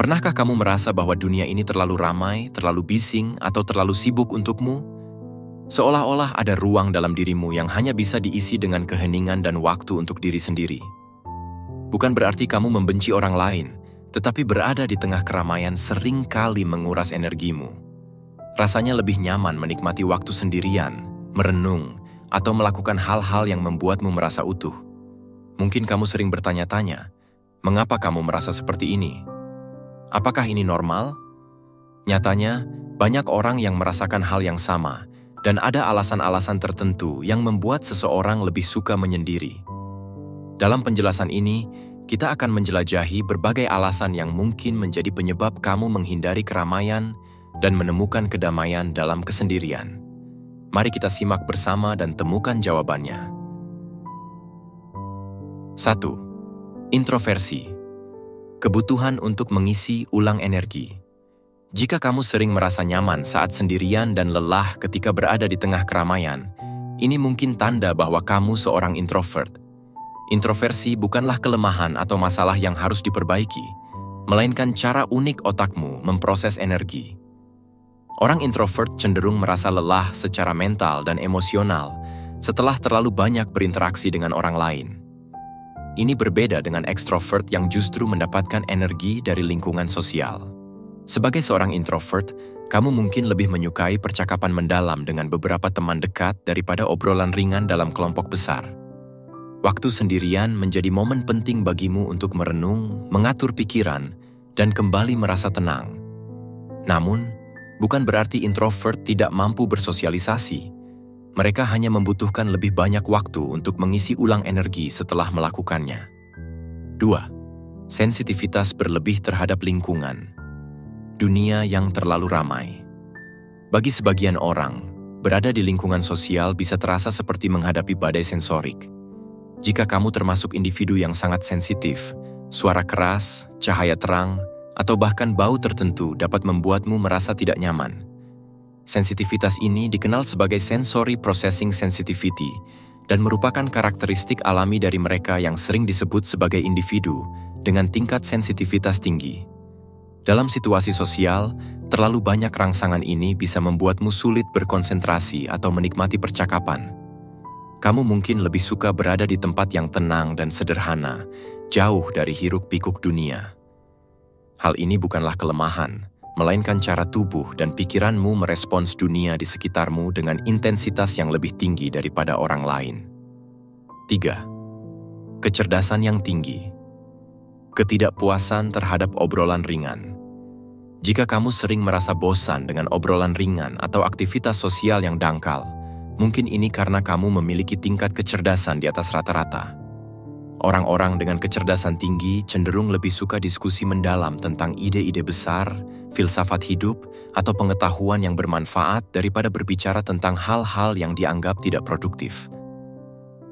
Pernahkah kamu merasa bahwa dunia ini terlalu ramai, terlalu bising, atau terlalu sibuk untukmu? Seolah-olah ada ruang dalam dirimu yang hanya bisa diisi dengan keheningan dan waktu untuk diri sendiri. Bukan berarti kamu membenci orang lain, tetapi berada di tengah keramaian seringkali menguras energimu. Rasanya lebih nyaman menikmati waktu sendirian, merenung, atau melakukan hal-hal yang membuatmu merasa utuh. Mungkin kamu sering bertanya-tanya, mengapa kamu merasa seperti ini? Apakah ini normal? Nyatanya, banyak orang yang merasakan hal yang sama, dan ada alasan-alasan tertentu yang membuat seseorang lebih suka menyendiri. Dalam penjelasan ini, kita akan menjelajahi berbagai alasan yang mungkin menjadi penyebab kamu menghindari keramaian dan menemukan kedamaian dalam kesendirian. Mari kita simak bersama dan temukan jawabannya. 1. Introversi. Kebutuhan untuk mengisi ulang energi. Jika kamu sering merasa nyaman saat sendirian dan lelah ketika berada di tengah keramaian, ini mungkin tanda bahwa kamu seorang introvert. Introversi bukanlah kelemahan atau masalah yang harus diperbaiki, melainkan cara unik otakmu memproses energi. Orang introvert cenderung merasa lelah secara mental dan emosional setelah terlalu banyak berinteraksi dengan orang lain. Ini berbeda dengan ekstrovert yang justru mendapatkan energi dari lingkungan sosial. Sebagai seorang introvert, kamu mungkin lebih menyukai percakapan mendalam dengan beberapa teman dekat daripada obrolan ringan dalam kelompok besar. Waktu sendirian menjadi momen penting bagimu untuk merenung, mengatur pikiran, dan kembali merasa tenang. Namun, bukan berarti introvert tidak mampu bersosialisasi. Mereka hanya membutuhkan lebih banyak waktu untuk mengisi ulang energi setelah melakukannya. 2. Sensitivitas berlebih terhadap lingkungan. Dunia yang terlalu ramai. Bagi sebagian orang, berada di lingkungan sosial bisa terasa seperti menghadapi badai sensorik. Jika kamu termasuk individu yang sangat sensitif, suara keras, cahaya terang, atau bahkan bau tertentu dapat membuatmu merasa tidak nyaman. Sensitivitas ini dikenal sebagai sensory processing sensitivity dan merupakan karakteristik alami dari mereka yang sering disebut sebagai individu dengan tingkat sensitivitas tinggi. Dalam situasi sosial, terlalu banyak rangsangan ini bisa membuatmu sulit berkonsentrasi atau menikmati percakapan. Kamu mungkin lebih suka berada di tempat yang tenang dan sederhana, jauh dari hiruk-pikuk dunia. Hal ini bukanlah kelemahan, melainkan cara tubuh dan pikiranmu merespons dunia di sekitarmu dengan intensitas yang lebih tinggi daripada orang lain. 3. Kecerdasan yang tinggi. Ketidakpuasan terhadap obrolan ringan. Jika kamu sering merasa bosan dengan obrolan ringan atau aktivitas sosial yang dangkal, mungkin ini karena kamu memiliki tingkat kecerdasan di atas rata-rata. Orang-orang dengan kecerdasan tinggi cenderung lebih suka diskusi mendalam tentang ide-ide besar, filsafat hidup, atau pengetahuan yang bermanfaat daripada berbicara tentang hal-hal yang dianggap tidak produktif.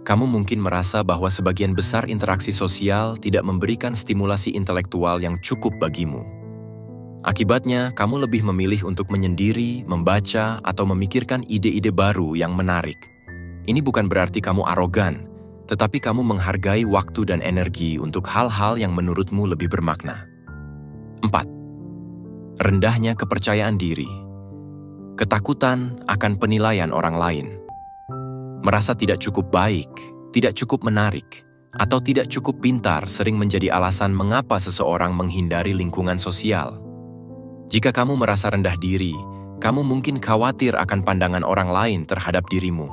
Kamu mungkin merasa bahwa sebagian besar interaksi sosial tidak memberikan stimulasi intelektual yang cukup bagimu. Akibatnya, kamu lebih memilih untuk menyendiri, membaca, atau memikirkan ide-ide baru yang menarik. Ini bukan berarti kamu arogan, tetapi kamu menghargai waktu dan energi untuk hal-hal yang menurutmu lebih bermakna. 4. Rendahnya kepercayaan diri. Ketakutan akan penilaian orang lain. Merasa tidak cukup baik, tidak cukup menarik, atau tidak cukup pintar sering menjadi alasan mengapa seseorang menghindari lingkungan sosial. Jika kamu merasa rendah diri, kamu mungkin khawatir akan pandangan orang lain terhadap dirimu.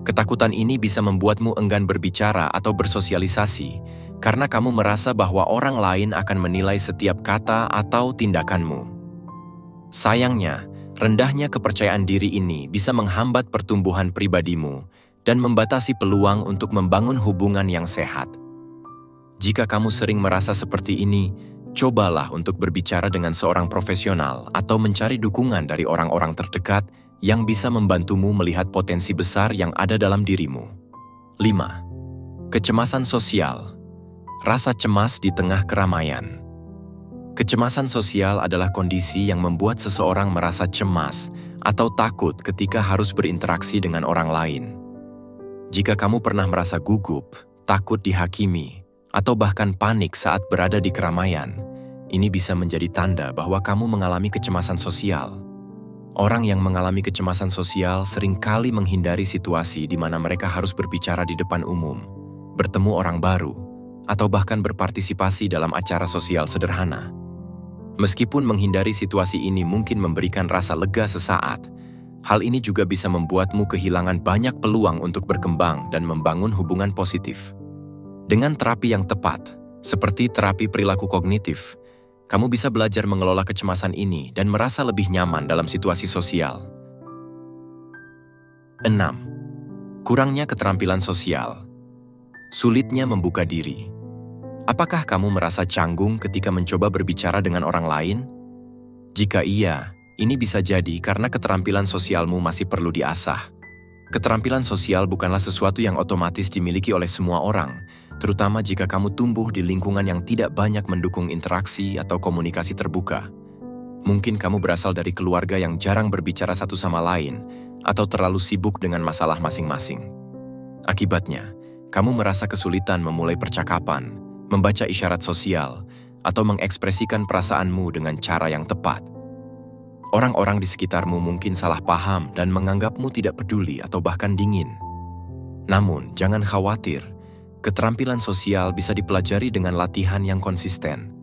Ketakutan ini bisa membuatmu enggan berbicara atau bersosialisasi karena kamu merasa bahwa orang lain akan menilai setiap kata atau tindakanmu. Sayangnya, rendahnya kepercayaan diri ini bisa menghambat pertumbuhan pribadimu dan membatasi peluang untuk membangun hubungan yang sehat. Jika kamu sering merasa seperti ini, cobalah untuk berbicara dengan seorang profesional atau mencari dukungan dari orang-orang terdekat yang bisa membantumu melihat potensi besar yang ada dalam dirimu. 5. Kecemasan sosial. Rasa cemas di tengah keramaian. Kecemasan sosial adalah kondisi yang membuat seseorang merasa cemas atau takut ketika harus berinteraksi dengan orang lain. Jika kamu pernah merasa gugup, takut dihakimi, atau bahkan panik saat berada di keramaian, Ini bisa menjadi tanda bahwa kamu mengalami kecemasan sosial. Orang yang mengalami kecemasan sosial seringkali menghindari situasi di mana mereka harus berbicara di depan umum, bertemu orang baru, atau bahkan berpartisipasi dalam acara sosial sederhana. Meskipun menghindari situasi ini mungkin memberikan rasa lega sesaat, hal ini juga bisa membuatmu kehilangan banyak peluang untuk berkembang dan membangun hubungan positif. Dengan terapi yang tepat, seperti terapi perilaku kognitif, kamu bisa belajar mengelola kecemasan ini dan merasa lebih nyaman dalam situasi sosial. 6. Kurangnya keterampilan sosial. Sulitnya membuka diri. Apakah kamu merasa canggung ketika mencoba berbicara dengan orang lain? Jika iya, ini bisa jadi karena keterampilan sosialmu masih perlu diasah. Keterampilan sosial bukanlah sesuatu yang otomatis dimiliki oleh semua orang, terutama jika kamu tumbuh di lingkungan yang tidak banyak mendukung interaksi atau komunikasi terbuka. Mungkin kamu berasal dari keluarga yang jarang berbicara satu sama lain, atau terlalu sibuk dengan masalah masing-masing. Akibatnya, kamu merasa kesulitan memulai percakapan, membaca isyarat sosial, atau mengekspresikan perasaanmu dengan cara yang tepat. Orang-orang di sekitarmu mungkin salah paham dan menganggapmu tidak peduli atau bahkan dingin. Namun, jangan khawatir. Keterampilan sosial bisa dipelajari dengan latihan yang konsisten.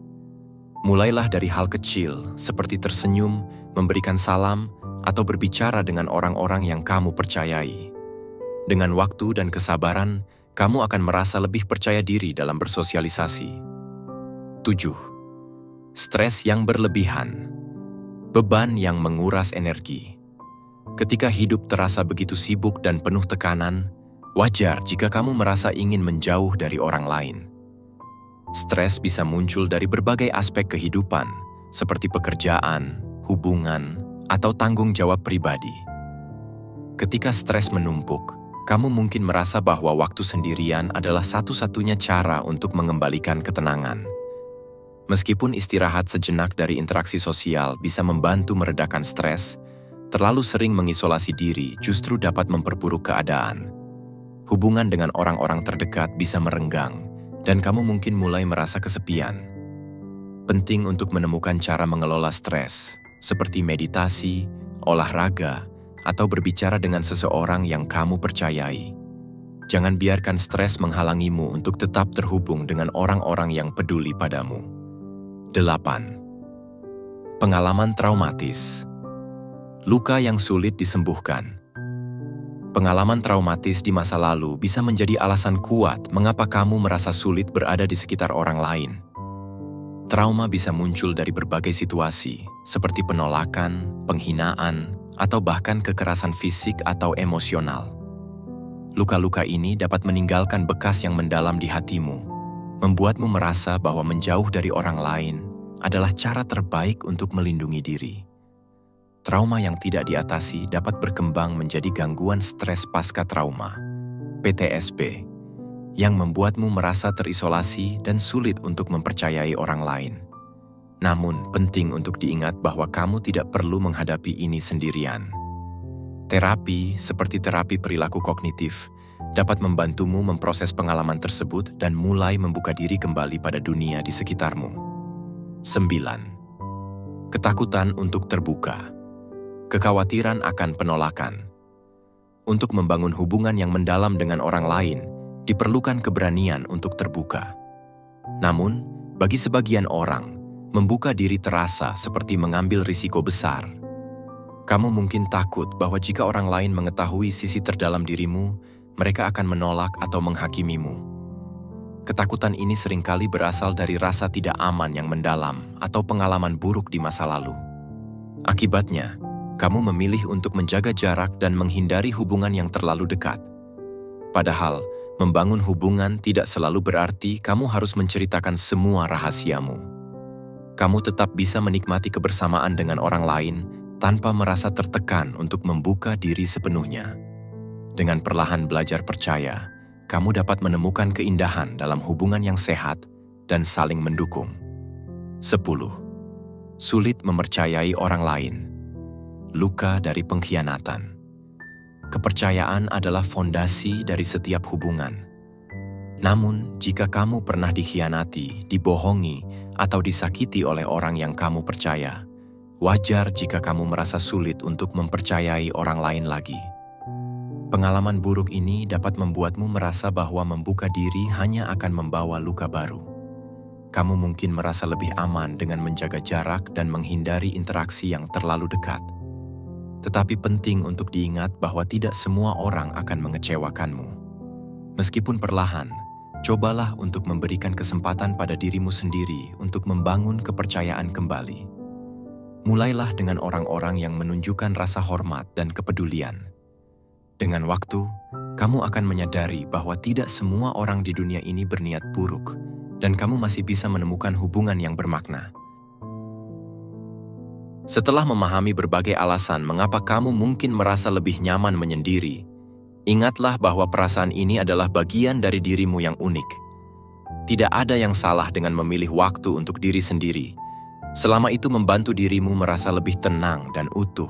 Mulailah dari hal kecil, seperti tersenyum, memberikan salam, atau berbicara dengan orang-orang yang kamu percayai. Dengan waktu dan kesabaran, kamu akan merasa lebih percaya diri dalam bersosialisasi. 7. Stres yang berlebihan. Beban yang menguras energi. Ketika hidup terasa begitu sibuk dan penuh tekanan, wajar jika kamu merasa ingin menjauh dari orang lain. Stres bisa muncul dari berbagai aspek kehidupan, seperti pekerjaan, hubungan, atau tanggung jawab pribadi. Ketika stres menumpuk, kamu mungkin merasa bahwa waktu sendirian adalah satu-satunya cara untuk mengembalikan ketenangan. Meskipun istirahat sejenak dari interaksi sosial bisa membantu meredakan stres, terlalu sering mengisolasi diri justru dapat memperburuk keadaan. Hubungan dengan orang-orang terdekat bisa merenggang, dan kamu mungkin mulai merasa kesepian. Penting untuk menemukan cara mengelola stres, seperti meditasi, olahraga, atau berbicara dengan seseorang yang kamu percayai. Jangan biarkan stres menghalangimu untuk tetap terhubung dengan orang-orang yang peduli padamu. 8. Pengalaman traumatis. Luka yang sulit disembuhkan. Pengalaman traumatis di masa lalu bisa menjadi alasan kuat mengapa kamu merasa sulit berada di sekitar orang lain. Trauma bisa muncul dari berbagai situasi, seperti penolakan, penghinaan, atau bahkan kekerasan fisik atau emosional. Luka-luka ini dapat meninggalkan bekas yang mendalam di hatimu, membuatmu merasa bahwa menjauh dari orang lain adalah cara terbaik untuk melindungi diri. Trauma yang tidak diatasi dapat berkembang menjadi gangguan stres pasca trauma, PTSD, yang membuatmu merasa terisolasi dan sulit untuk mempercayai orang lain. Namun, penting untuk diingat bahwa kamu tidak perlu menghadapi ini sendirian. Terapi, seperti terapi perilaku kognitif, dapat membantumu memproses pengalaman tersebut dan mulai membuka diri kembali pada dunia di sekitarmu. 9. Ketakutan untuk terbuka. Kekhawatiran akan penolakan. Untuk membangun hubungan yang mendalam dengan orang lain, diperlukan keberanian untuk terbuka. Namun, bagi sebagian orang, membuka diri terasa seperti mengambil risiko besar. Kamu mungkin takut bahwa jika orang lain mengetahui sisi terdalam dirimu, mereka akan menolak atau menghakimimu. Ketakutan ini seringkali berasal dari rasa tidak aman yang mendalam atau pengalaman buruk di masa lalu. Akibatnya, kamu memilih untuk menjaga jarak dan menghindari hubungan yang terlalu dekat. Padahal, membangun hubungan tidak selalu berarti kamu harus menceritakan semua rahasiamu. Kamu tetap bisa menikmati kebersamaan dengan orang lain tanpa merasa tertekan untuk membuka diri sepenuhnya. Dengan perlahan belajar percaya, kamu dapat menemukan keindahan dalam hubungan yang sehat dan saling mendukung. 10. Sulit mempercayai orang lain. Luka dari pengkhianatan. Kepercayaan adalah fondasi dari setiap hubungan. Namun, jika kamu pernah dikhianati, dibohongi, atau disakiti oleh orang yang kamu percaya. Wajar jika kamu merasa sulit untuk mempercayai orang lain lagi. Pengalaman buruk ini dapat membuatmu merasa bahwa membuka diri hanya akan membawa luka baru. Kamu mungkin merasa lebih aman dengan menjaga jarak dan menghindari interaksi yang terlalu dekat. Tetapi penting untuk diingat bahwa tidak semua orang akan mengecewakanmu. Meskipun perlahan, cobalah untuk memberikan kesempatan pada dirimu sendiri untuk membangun kepercayaan kembali. Mulailah dengan orang-orang yang menunjukkan rasa hormat dan kepedulian. Dengan waktu, kamu akan menyadari bahwa tidak semua orang di dunia ini berniat buruk, dan kamu masih bisa menemukan hubungan yang bermakna. Setelah memahami berbagai alasan mengapa kamu mungkin merasa lebih nyaman menyendiri, ingatlah bahwa perasaan ini adalah bagian dari dirimu yang unik. Tidak ada yang salah dengan memilih waktu untuk diri sendiri, selama itu membantu dirimu merasa lebih tenang dan utuh.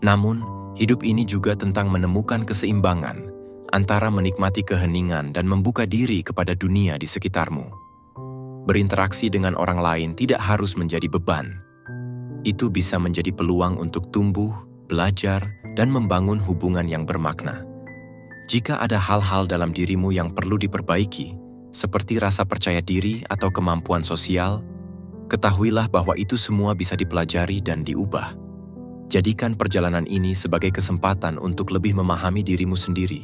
Namun, hidup ini juga tentang menemukan keseimbangan antara menikmati keheningan dan membuka diri kepada dunia di sekitarmu. Berinteraksi dengan orang lain tidak harus menjadi beban. Itu bisa menjadi peluang untuk tumbuh, belajar, dan membangun hubungan yang bermakna. Jika ada hal-hal dalam dirimu yang perlu diperbaiki, seperti rasa percaya diri atau kemampuan sosial, ketahuilah bahwa itu semua bisa dipelajari dan diubah. Jadikan perjalanan ini sebagai kesempatan untuk lebih memahami dirimu sendiri,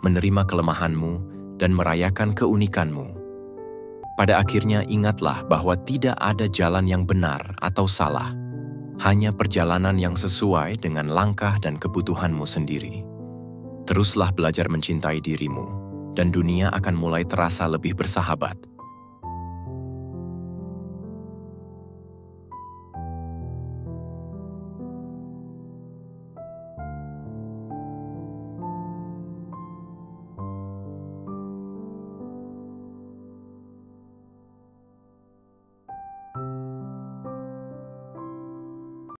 menerima kelemahanmu, dan merayakan keunikanmu. Pada akhirnya ingatlah bahwa tidak ada jalan yang benar atau salah, hanya perjalanan yang sesuai dengan langkah dan kebutuhanmu sendiri. Teruslah belajar mencintai dirimu, dan dunia akan mulai terasa lebih bersahabat.